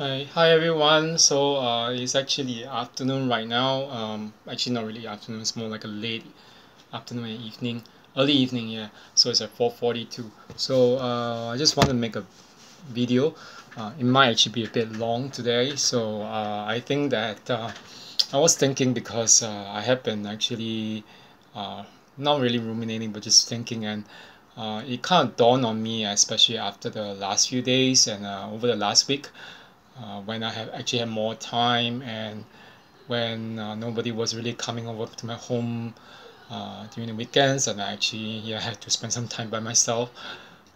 Hi everyone. So it's actually afternoon right now. Actually not really afternoon. It's more like a late afternoon and evening, early evening. Yeah. So it's at 4:42. So I just want to make a video. It might actually be a bit long today. So I think that I was thinking because I have been actually uh, not really ruminating, but just thinking, and it kind of dawned on me, especially after the last few days and over the last week when I have actually had more time and when nobody was really coming over to my home during the weekends, and I actually had to spend some time by myself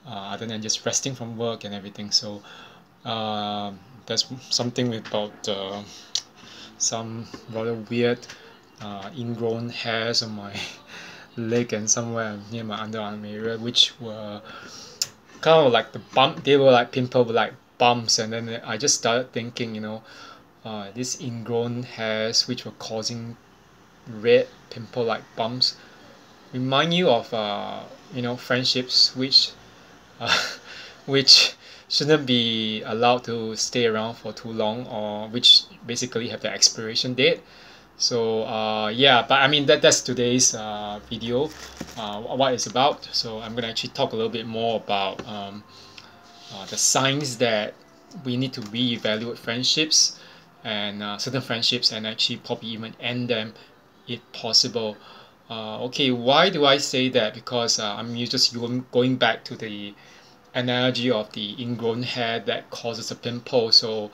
other than just resting from work and everything. So that's something about some rather weird ingrown hairs on my leg and somewhere near my underarm area, which were kind of like the bump. They were like pimple like bumps, and then I just started thinking, these ingrown hairs which were causing red pimple like bumps remind you of friendships which uh, which shouldn't be allowed to stay around for too long, or which basically have the expiration date. So yeah, but I mean that's today's video, what it's about. So I'm gonna actually talk a little bit more about the signs that we need to reevaluate friendships and certain friendships, and actually probably even end them if possible. Okay, why do I say that? Because I'm just going back to the analogy of the ingrown hair that causes a pimple, so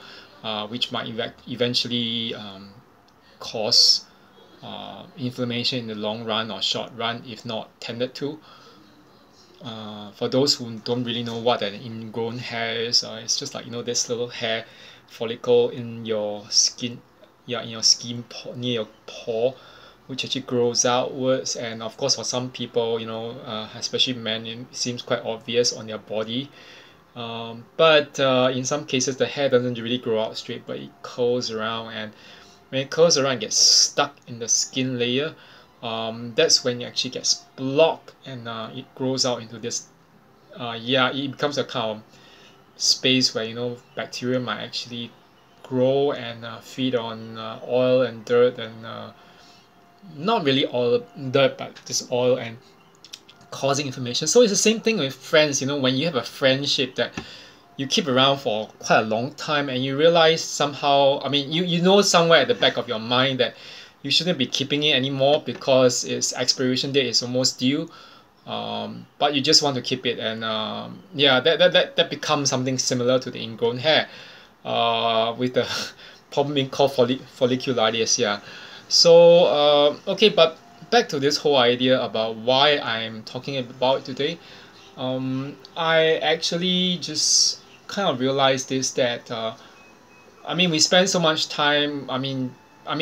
which might eventually cause inflammation in the long run or short run if not tended to. For those who don't really know what an ingrown hair is, it's just like this little hair follicle in your skin, yeah, in your skin near your paw, which actually grows outwards. And of course, for some people, especially men, it seems quite obvious on their body. But in some cases, the hair doesn't really grow out straight, but it curls around, and when it curls around, it gets stuck in the skin layer. That's when it actually gets blocked, and it grows out into this. It becomes a kind of space where bacteria might actually grow and feed on oil and dirt, and not really oil, dirt, but just oil and causing inflammation. So it's the same thing with friends. When you have a friendship that you keep around for quite a long time, and you realize somehow, I mean, you know somewhere at the back of your mind that you shouldn't be keeping it anymore because its expiration date is almost due, but you just want to keep it. And that becomes something similar to the ingrown hair, with the problem being called folliculitis. Yeah. So okay, but back to this whole idea about why I'm talking about it today. I actually just kind of realized this, that I mean, we spend so much time. I mean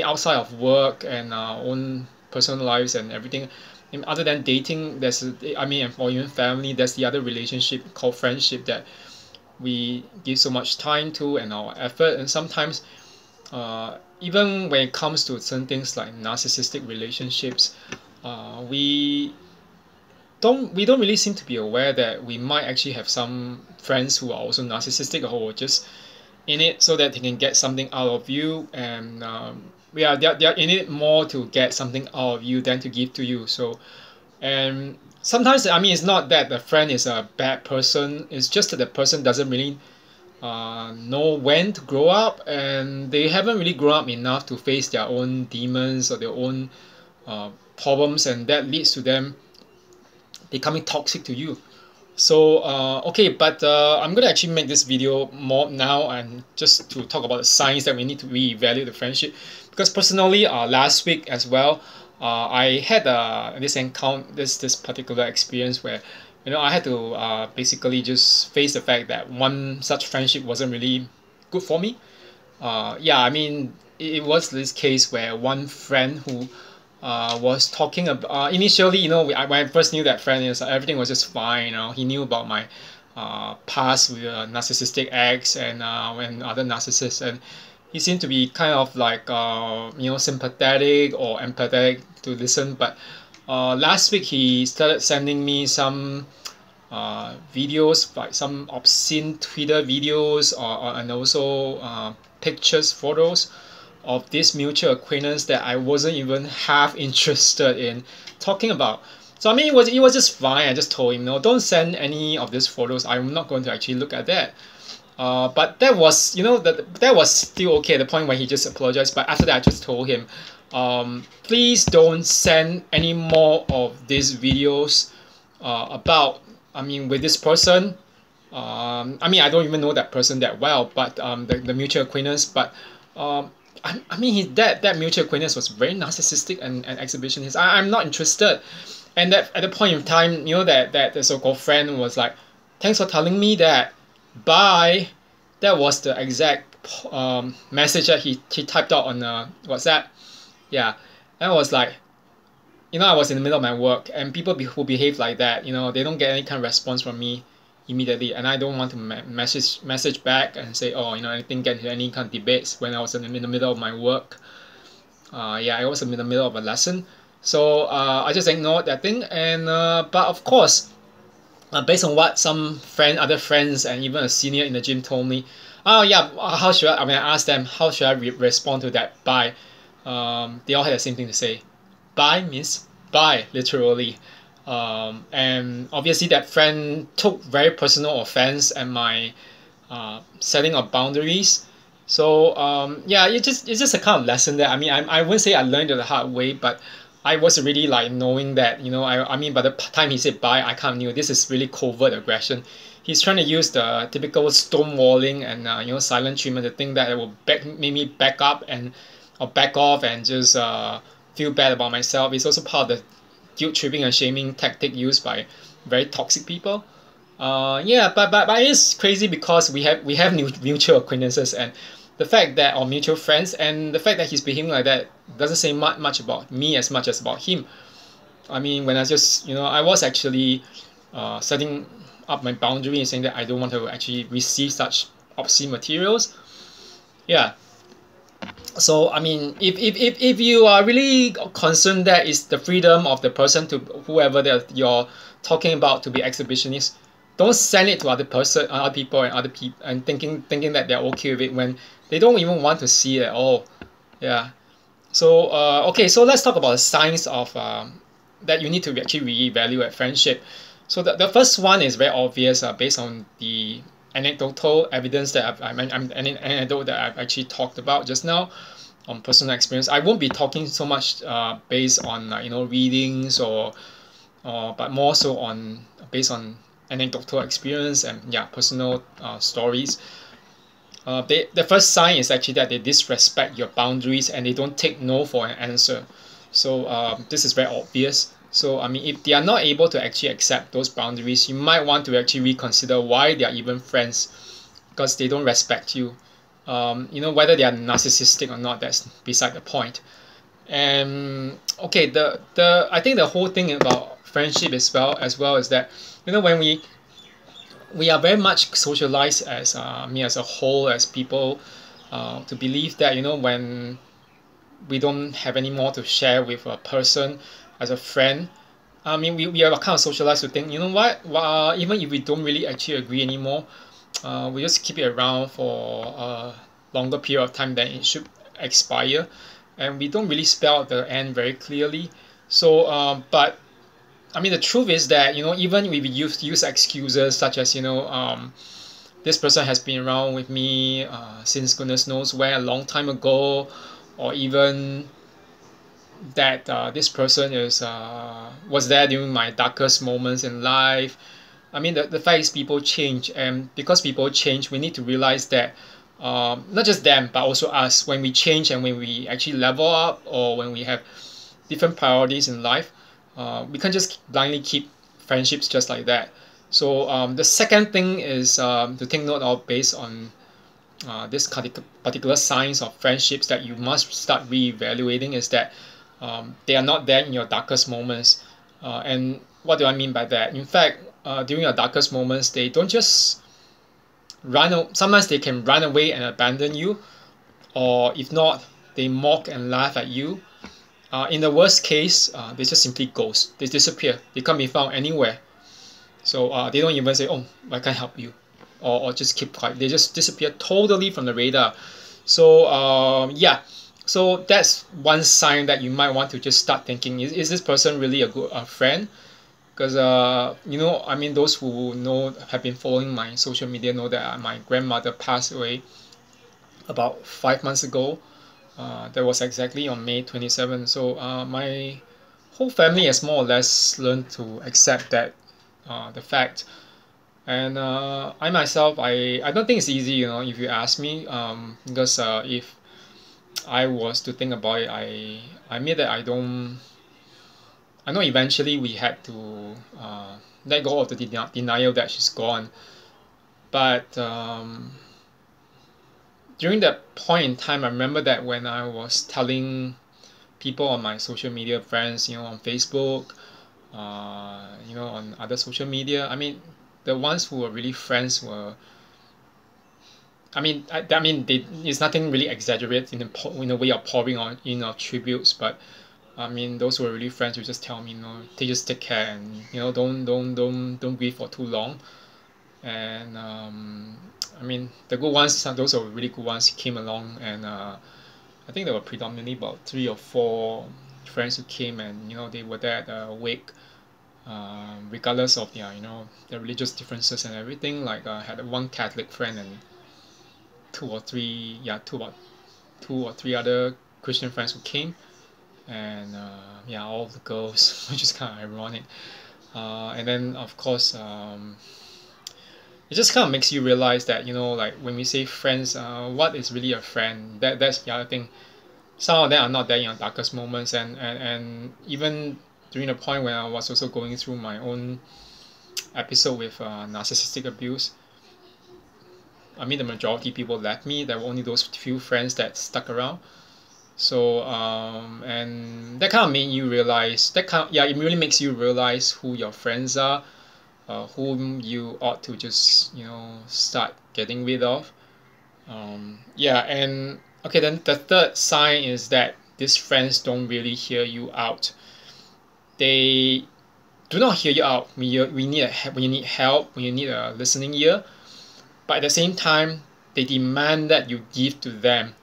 outside of work and our own personal lives and everything. And other than dating, or even family, there's the other relationship called friendship that we give so much time to and our effort. And sometimes, even when it comes to certain things like narcissistic relationships, we don't really seem to be aware that we might actually have some friends who are also narcissistic, or just in it so that they can get something out of you. And they're in it more to get something out of you than to give to you. So, and sometimes, I mean, it's not that the friend is a bad person, it's just that the person doesn't really know when to grow up, and they haven't really grown up enough to face their own demons or their own problems, and that leads to them becoming toxic to you. So okay, but I'm gonna actually make this video more now, and just to talk about the signs that we need to reevaluate the friendship. Because personally, last week as well, I had this particular experience where I had to basically just face the fact that one such friendship wasn't really good for me. Yeah, I mean, it was this case where one friend who was talking about, initially, when I first knew that friend, everything was just fine. He knew about my past with a narcissistic ex and when other narcissists, and he seemed to be kind of like sympathetic or empathetic to listen. But last week he started sending me some videos, like some obscene Twitter videos, and also pictures, photos of this mutual acquaintance that I wasn't even half interested in talking about. So I mean, it was just fine. I just told him, no, don't send any of these photos. I'm not going to actually look at that. But that was, that was still okay at the point when he just apologized. But after that, I just told him, please don't send any more of these videos about, I mean, with this person. I mean, I don't even know that person that well, but the mutual acquaintance. But I mean, that mutual acquaintance was very narcissistic and exhibitionist. I'm not interested. And that at the point in time, that the so-called friend was like, thanks for telling me that. Bye. That was the exact message that he typed out on WhatsApp. Yeah. And I was like, I was in the middle of my work, and people who behave like that, they don't get any kind of response from me immediately, and I don't want to message back and say, oh, anything, get into any kind of debates when I was in the middle of my work. Yeah, I was in the middle of a lesson, so I just ignored that thing. And but of course, based on what some other friends, and even a senior in the gym told me, oh yeah, how should I mean, I asked them, how should I respond to that? Bye. They all had the same thing to say. Bye means bye, literally. And obviously that friend took very personal offense at my setting of boundaries. So yeah, it's just a kind of lesson that, I mean, I wouldn't say I learned it the hard way, but I was already like knowing that, I mean, by the time he said bye, I kind of knew this is really covert aggression. He's trying to use the typical stonewalling and silent treatment to think that it will make me back up or back off and just feel bad about myself. It's also part of the guilt tripping and shaming tactic used by very toxic people. Yeah, but it's crazy because we have mutual acquaintances, and the fact that, or mutual friends, and the fact that he's behaving like that doesn't say much about me as much as about him. I mean, when I just, I was actually setting up my boundary and saying that I don't want to actually receive such obscene materials. Yeah. So I mean, if you are really concerned that it's the freedom of the person, to whoever that you're talking about, to be exhibitionist, don't send it to other people and thinking that they're okay with it when they don't even want to see it at all. Yeah. So okay, so let's talk about the signs of that you need to actually reevaluate friendship. So the first one is very obvious, based on the anecdotal evidence that an anecdote that I've actually talked about just now on personal experience. I won't be talking so much based on readings but more so on based on anecdotal experience and personal stories. The first sign is actually that they disrespect your boundaries and they don't take no for an answer. So this is very obvious. So I mean, if they are not able to actually accept those boundaries, you might want to actually reconsider why they are even friends, because they don't respect you. Whether they are narcissistic or not, that's beside the point. And okay, the I think the whole thing about friendship as well is that when we are very much socialized as me as a whole, as people, to believe that when we don't have any more to share with a person as a friend, I mean, we are kind of socialized to think, what, even if we don't really actually agree anymore, we just keep it around for a longer period of time than it should expire, and we don't really spell out the end very clearly. So but I mean, the truth is that even if we use excuses such as this person has been around with me since goodness knows where, a long time ago, or even that this person was there during my darkest moments in life. I mean, the fact is people change, and because people change, we need to realize that not just them but also us, when we change and when we actually level up, or when we have different priorities in life, we can't just blindly keep friendships just like that. So the second thing is to take note of, based on this particular signs of friendships that you must start reevaluating, is that they are not there in your darkest moments. And what do I mean by that? In fact, during your darkest moments, they don't just sometimes they can run away and abandon you, or if not, they mock and laugh at you. In the worst case, they just simply ghost. They disappear. They can't be found anywhere. So they don't even say, oh, I can't help you, or just keep quiet. They just disappear totally from the radar. So yeah, so that's one sign that you might want to just start thinking, is this person really a good friend? Because you know, I mean, those who know, have been following my social media, know that my grandmother passed away about 5 months ago. That was exactly on May 27th. So my whole family has more or less learned to accept that, the fact. And I myself, I don't think it's easy, you know, if you ask me, because if I was to think about it, I admit that I know eventually we had to let go of the denial that she's gone. But during that point in time, I remember that when I was telling people on my social media friends, you know, on Facebook, you know, on other social media, I mean, the ones who were really friends were, I mean, it's nothing really exaggerated in a way of pouring on in of tributes, but I mean, those who are really friends will just tell me, you know, they just take care, and you know, don't grieve for too long. And I mean, the good ones, those are really good ones, came along, and I think there were predominantly about 3 or 4 friends who came, and you know, they were there at the wake, regardless of their, you know, their religious differences and everything. Like I had one Catholic friend and two or three other Christian friends who came, and yeah, all of the girls, which is kind of ironic. And then of course, it just kind of makes you realize that, you know, like when we say friends, what is really a friend? That's the other thing. Some of them are not there in your darkest moments, and even during the point when I was also going through my own episode with narcissistic abuse. I mean, the majority people left me. There were only those few friends that stuck around. So and that kind of made you realize, yeah, it really makes you realize who your friends are, whom you ought to just, you know, start getting rid of. Yeah, and okay, then the third sign is that these friends don't really hear you out. They do not hear you out when you need help, when you need a listening ear. But at the same time, they demand that you give to them.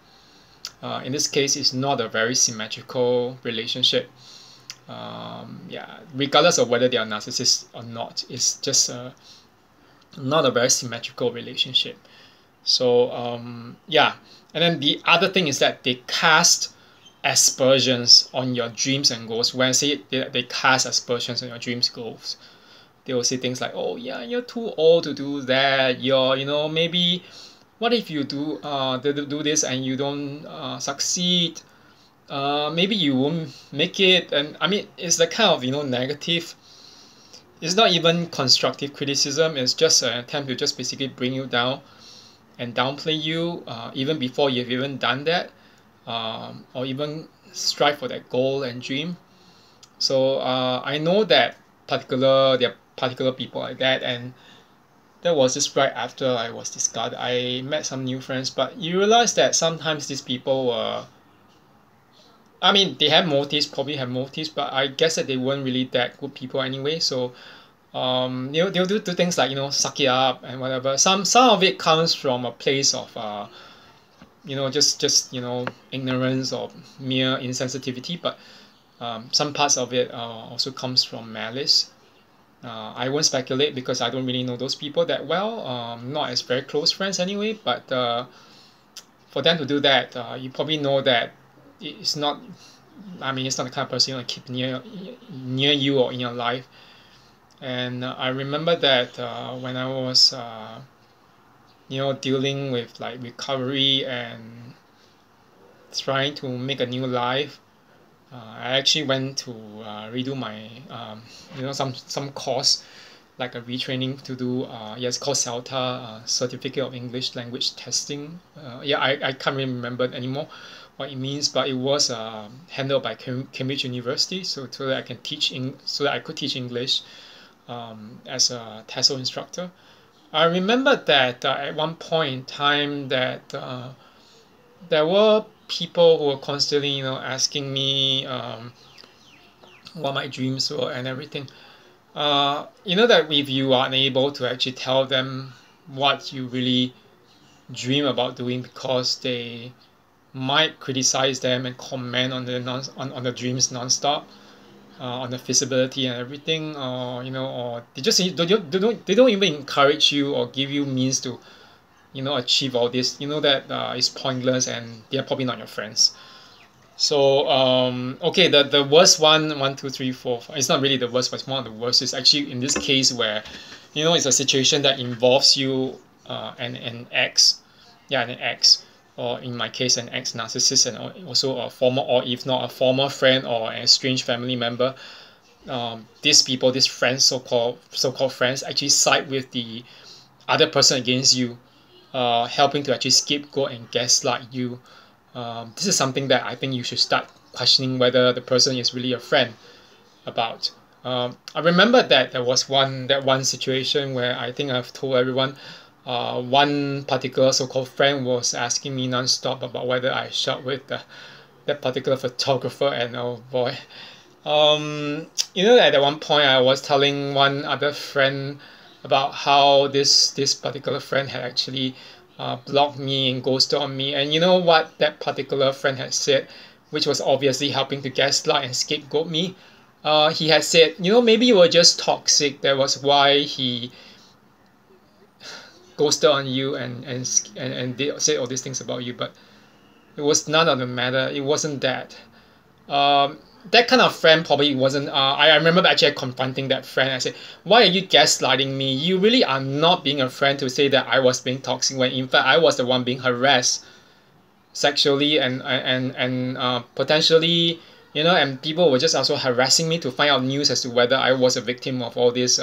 In this case, it's not a very symmetrical relationship. Yeah, regardless of whether they are narcissists or not, it's just not a very symmetrical relationship. So yeah, and then the other thing is that they cast aspersions on your dreams and goals. When I say they cast aspersions on your dreams goals, they will say things like, oh yeah, you're too old to do that, you're, you know, maybe what if you do this and you don't succeed, maybe you won't make it. And I mean, it's the kind of, you know, negative. It's not even constructive criticism. It's just an attempt to just basically bring you down and downplay you, even before you've even done that, or even strive for that goal and dream. So I know that there are particular people like that, and that was just right after I was discarded. I met some new friends, but you realize that sometimes these people were, I mean, they have motives, probably have motives, but I guess that they weren't really that good people anyway. So you know, they'll do things like, you know, suck it up and whatever. Some of it comes from a place of you know, just you know, ignorance or mere insensitivity, but some parts of it also comes from malice. I won't speculate because I don't really know those people that well, not as very close friends anyway. But for them to do that, you probably know that it's not. I mean, it's not the kind of person you want to keep near you or in your life. And I remember that when I was, you know, dealing with like recovery and trying to make a new life, I actually went to redo my, you know, some course, like a retraining to do. Yeah, it's called CELTA, Certificate of English Language Testing. Yeah, I can't really remember anymore what it means, but it was handled by Cambridge University, so that I can so that I could teach English as a TESOL instructor. I remember that at one point in time that there were people who were constantly, you know, asking me what my dreams were and everything. You know that if you are unable to actually tell them what you really dream about doing because they might criticize them and comment on on the dreams nonstop, on the feasibility and everything, or or they just they don't even encourage you or give you means to achieve all this. You know that it's pointless and they're probably not your friends. So okay, the worst one, two, three, four, five. It's not really the worst, but it's one of the worst. It's actually in this case where, it's a situation that involves you and an ex, yeah, an ex, or in my case, an ex narcissist, and also a former, or if not a former friend or an estranged family member. These people, these friends, so called friends, actually side with the other person against you, helping to actually scapegoat and gaslight you. This is something that I think you should start questioning whether the person is really a friend about. I remember that there was one situation where I think I've told everyone. One particular so-called friend was asking me non-stop about whether I shot with that particular photographer, and oh boy, at one point I was telling one other friend about how this particular friend had actually blocked me and ghosted on me. And you know what that particular friend had said, which was obviously helping to gaslight and scapegoat me? He had said, maybe you were just toxic. That was why he ghosted on you and they said all these things about you. But it was none of the matter. It wasn't that. That kind of friend probably wasn't. I remember actually confronting that friend. I said, "Why are you gaslighting me? You really are not being a friend to say that I was being toxic when in fact I was the one being harassed sexually and potentially, and people were just also harassing me to find out news as to whether I was a victim of all this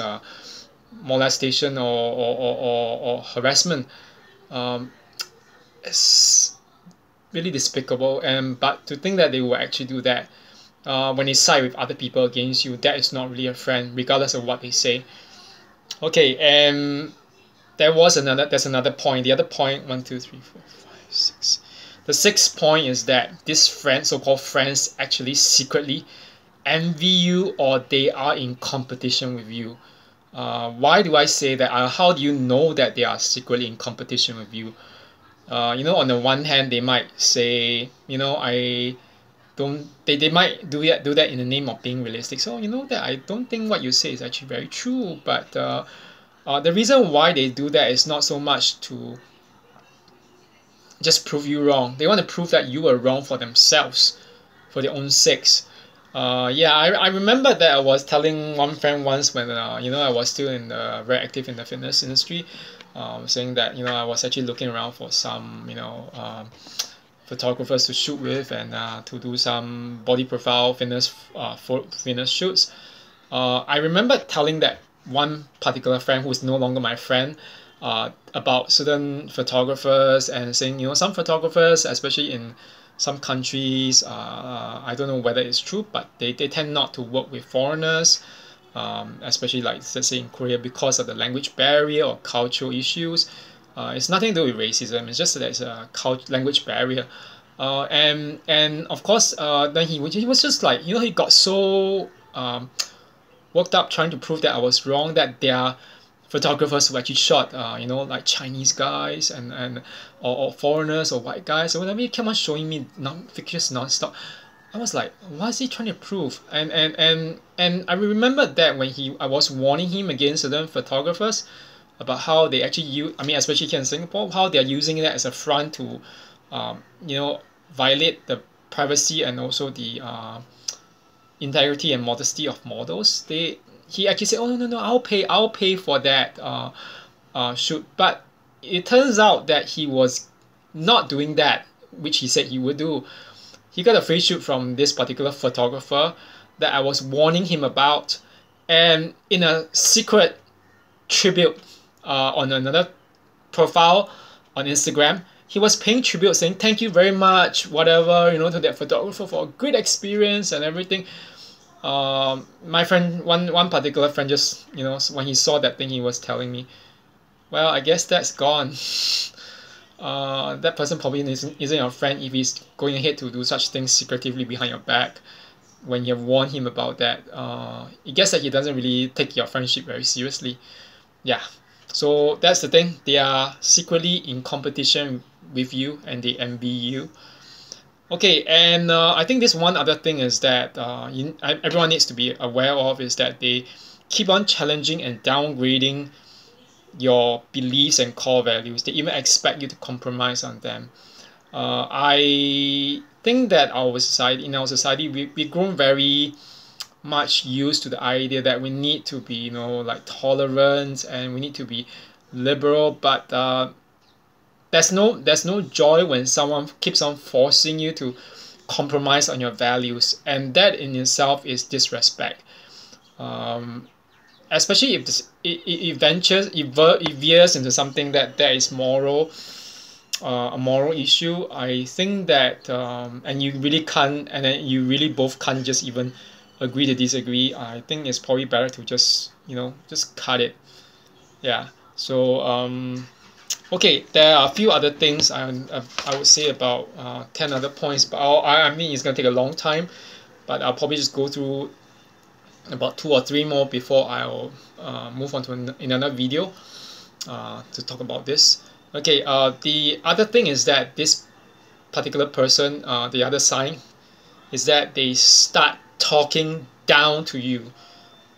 molestation or harassment. Um, it's really despicable. And but to think that they will actually do that when they side with other people against you, that is not really a friend, regardless of what they say. Okay, and there's another point. The other point, one, two, three, four, five, six. The sixth point is that these friends, so-called friends, actually secretly envy you or they are in competition with you. Why do I say that? How do you know that they are secretly in competition with you? On the one hand, they might say, I don't. They might do that in the name of being realistic. So that I don't think what you say is actually very true. But the reason why they do that is not so much to just prove you wrong. They want to prove that you were wrong for themselves, for their own sakes. Yeah, I remember that I was telling one friend once when I was still very active in the fitness industry, saying that I was actually looking around for some photographers to shoot with and to do some body profile fitness shoots. I remember telling that one particular friend who is no longer my friend about certain photographers and saying some photographers, especially in some countries, I don't know whether it's true, but they tend not to work with foreigners, especially like let's say in Korea, because of the language barrier or cultural issues. It's nothing to do with racism. It's just that it's a language barrier. And of course, then he was just like he got so worked up trying to prove that I was wrong, that their photographers who actually shot like Chinese guys and or foreigners or white guys or whatever. He kept on showing me pictures non-stop. I was like, what is he trying to prove? And I remember that when I was warning him against certain photographers about how they actually use, I mean especially here in Singapore, how they're using that as a front to violate the privacy and also the integrity and modesty of models. He actually said, oh no, I'll pay for that shoot. But it turns out that he was not doing that, which he said he would do. He got a free shoot from this particular photographer that I was warning him about, and in a secret tribute on another profile on Instagram, he was paying tribute, saying thank you very much, whatever, to that photographer for a great experience and everything. My friend, one particular friend, just when he saw that thing, he was telling me, well, I guess that's gone. That person probably isn't your friend if he's going ahead to do such things secretively behind your back. when you have warned him about that, it gets that he doesn't really take your friendship very seriously. Yeah, so that's the thing. They are secretly in competition with you and they envy you. Okay, and I think this one other thing is that everyone needs to be aware of is that they keep on challenging and downgrading your beliefs and core values. They even expect you to compromise on them. I think that in our society, we've grown very much used to the idea that we need to be, like tolerant and we need to be liberal, but there's no joy when someone keeps on forcing you to compromise on your values, and that in itself is disrespect. Um, Especially if it veers into something that is moral, a moral issue. I think that and you really can't, and then you really both can't just even agree to disagree. I think it's probably better to just cut it. Yeah. So okay, there are a few other things I would say about 10 other points, but I mean it's gonna take a long time, but I'll probably just go through about 2 or 3 more before I'll move on to another video to talk about this. Okay, the other thing is that this particular person, the other sign, is that they start talking down to you,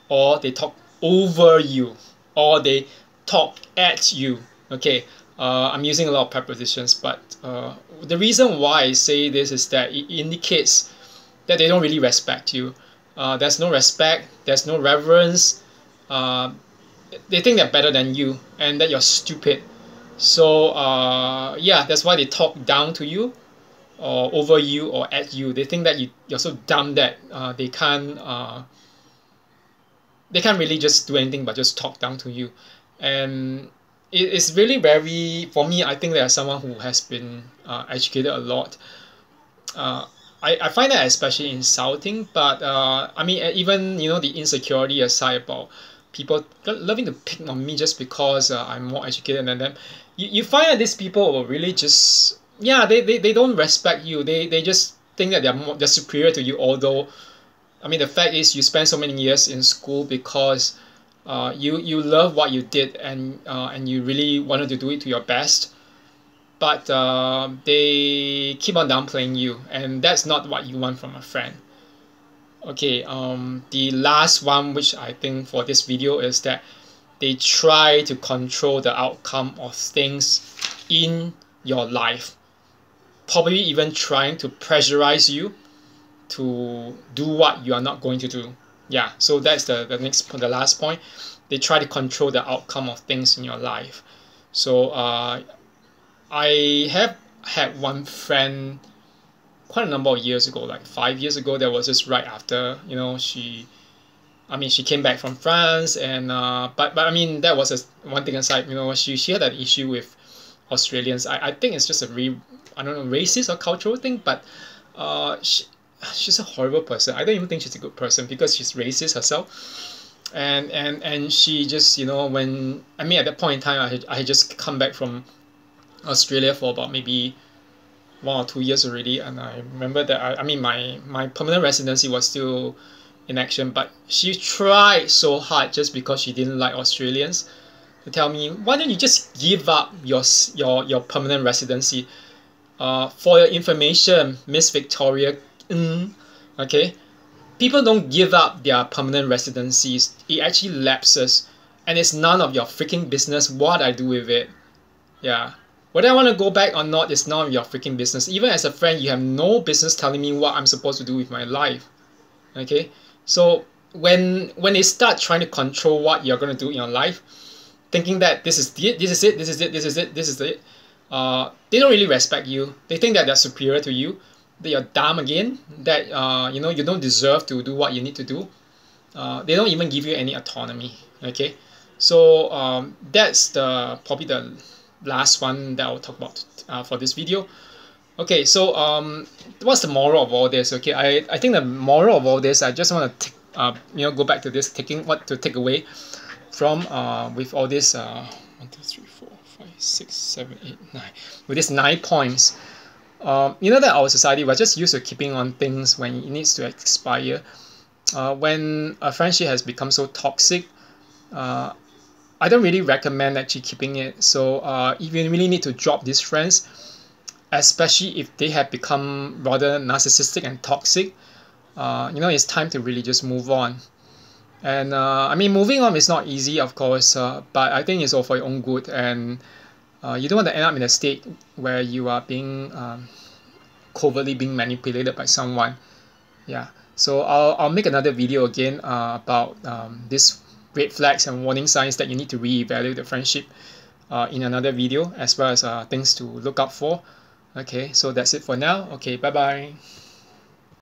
or they talk over you, or they talk at you. Okay, I'm using a lot of prepositions, but the reason why I say this is that it indicates that they don't really respect you. There's no respect, there's no reverence. They think they're better than you and that you're stupid. So yeah, that's why they talk down to you or over you or at you. They think that you're so dumb that they can't really just do anything but just talk down to you. And it's really very, for me, I think that as someone who has been educated a lot, I find that especially insulting. But I mean, even the insecurity aside about people loving to pick on me just because I'm more educated than them, you find that these people will really just, yeah, they don't respect you. They just think that they're superior to you. Although, I mean, the fact is you spend so many years in school because you love what you did, and you really wanted to do it to your best. But they keep on downplaying you, and that's not what you want from a friend. Okay, the last one, which I think for this video, is that they try to control the outcome of things in your life, probably even trying to pressurize you to do what you are not going to do. Yeah, so that's the last point. They try to control the outcome of things in your life. So I have had one friend quite a number of years ago, like 5 years ago. That was just right after she came back from France, and but I mean, that was one thing aside. She had an issue with Australians. I think it's just I don't know, racist or cultural thing, but she's a horrible person. I don't even think she's a good person because she's racist herself. And she just when at that point in time I had just come back from Australia for about maybe 1 or 2 years already, and I remember that my permanent residency was still in action, but she tried so hard just because she didn't like Australians to tell me, why don't you just give up your permanent residency? For your information, Miss Victoria, okay, people don't give up their permanent residencies. It actually lapses, and it's none of your freaking business what I do with it. Yeah. Whether I want to go back or not is none of your freaking business. Even as a friend, you have no business telling me what I'm supposed to do with my life. Okay? So when they start trying to control what you're going to do in your life, thinking that this is it, they don't really respect you. They think that they're superior to you, that you're dumb again, that you don't deserve to do what you need to do. They don't even give you any autonomy. Okay? So that's probably the last one that I'll talk about for this video. Okay, so what's the moral of all this? Okay, I think the moral of all this, I just want to go back to this, what to take away from with all this 1, 2, 3, 4, 5, 6, 7, 8, 9, with these 9 points. You know that our society, we're just used to keeping on things when it needs to expire. When a friendship has become so toxic, uh, I don't really recommend actually keeping it. So if you really need to drop these friends, especially if they have become rather narcissistic and toxic, it's time to really just move on. And I mean, moving on is not easy, of course, but I think it's all for your own good. And you don't want to end up in a state where you are being covertly being manipulated by someone. Yeah. So I'll make another video again about this red flags and warning signs that you need to reevaluate the friendship in another video, as well as things to look out for. Okay, so that's it for now. Okay, bye bye.